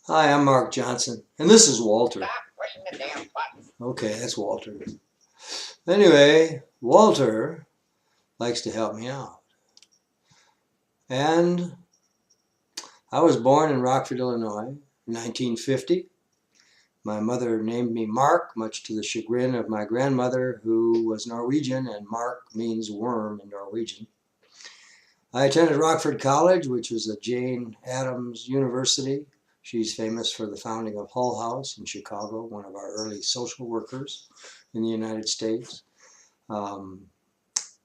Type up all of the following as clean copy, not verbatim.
Hi, I'm Mark Johnson, and this is Walter. Stop pushing the damn button. Okay, that's Walter. Anyway, Walter likes to help me out. And I was born in Rockford, Illinois, 1950. My mother named me Mark, much to the chagrin of my grandmother, who was Norwegian, and Mark means worm in Norwegian. I attended Rockford College, which was a Jane Addams University. She's famous for the founding of Hull House in Chicago, one of our early social workers in the United States. Um,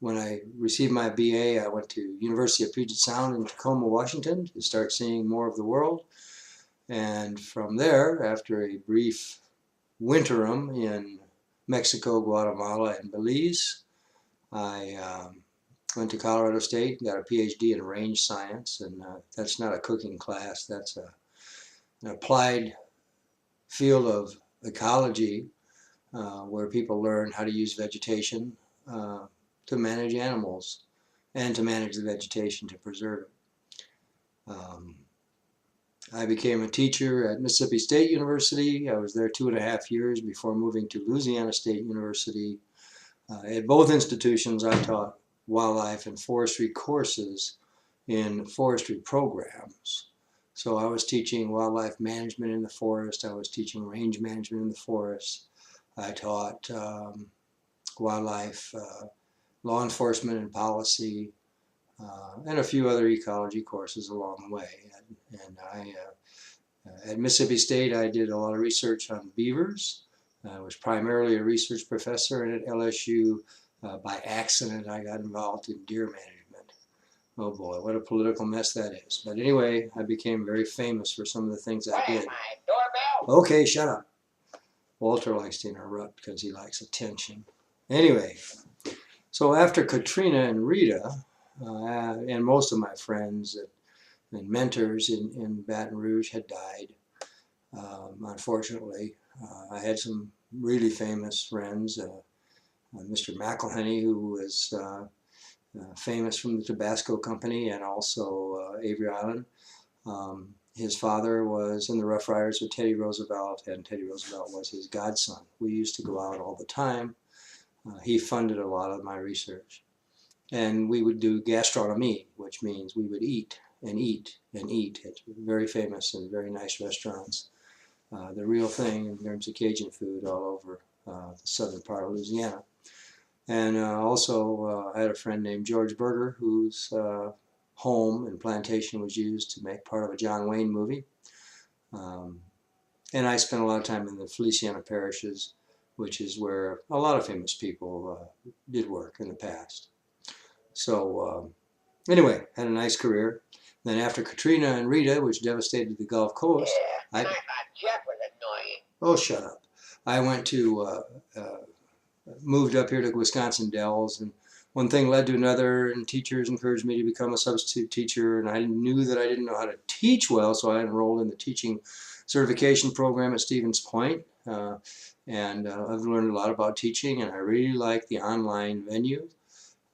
when I received my BA, I went to University of Puget Sound in Tacoma, Washington to start seeing more of the world. And from there, after a brief winterim in Mexico, Guatemala, and Belize, I went to Colorado State and got a PhD in range science. And that's not a cooking class, that's an applied field of ecology where people learn how to use vegetation to manage animals and to manage the vegetation to preserve it. I became a teacher at Mississippi State University. I was there 2.5 years before moving to Louisiana State University. At both institutions, I taught wildlife and forestry courses in forestry programs. So I was teaching wildlife management in the forest. I was teaching range management in the forest. I taught wildlife law enforcement and policy, and a few other ecology courses along the way. At Mississippi State, I did a lot of research on beavers. I was primarily a research professor, and at LSU, by accident, I got involved in deer management. Oh boy, what a political mess that is. But anyway, I became very famous for some of the things I did. My doorbell. Okay, shut up. Walter likes to interrupt because he likes attention. Anyway, so after Katrina and Rita, and most of my friends and mentors in Baton Rouge had died, unfortunately. I had some really famous friends, Mr. McElhenney, who was famous from the Tabasco Company and also Avery Island. His father was in the Rough Riders with Teddy Roosevelt, and Teddy Roosevelt was his godson. We used to go out all the time. He funded a lot of my research. And we would do gastronomy, which means we would eat and eat and eat at very famous and very nice restaurants. The real thing in terms of Cajun food all over the southern part of Louisiana. And also I had a friend named George Berger, whose home and plantation was used to make part of a John Wayne movie. And I spent a lot of time in the Feliciana parishes, which is where a lot of famous people did work in the past. So anyway, had a nice career. Then after Katrina and Rita, which devastated the Gulf Coast, Yeah, I thought Jeff was annoying. Oh, shut up. I went to, moved up here to Wisconsin Dells, and one thing led to another, and teachers encouraged me to become a substitute teacher, and I knew that I didn't know how to teach well, so I enrolled in the teaching certification program at Stevens Point, and I've learned a lot about teaching, and I really like the online venue.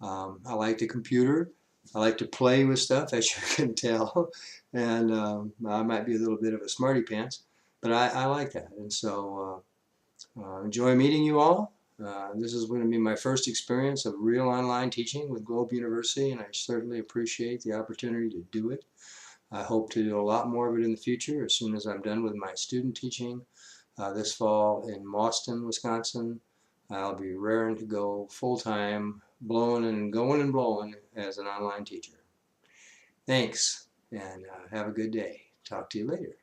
I like the computer. I like to play with stuff, as you can tell, and I might be a little bit of a smarty pants, but I like that, and so enjoy meeting you all. This is going to be my first experience of real online teaching with Globe University, and I certainly appreciate the opportunity to do it. I hope to do a lot more of it in the future as soon as I'm done with my student teaching this fall in Mauston, Wisconsin. I'll be raring to go full-time, blowing and going and blowing as an online teacher. Thanks, and have a good day. Talk to you later.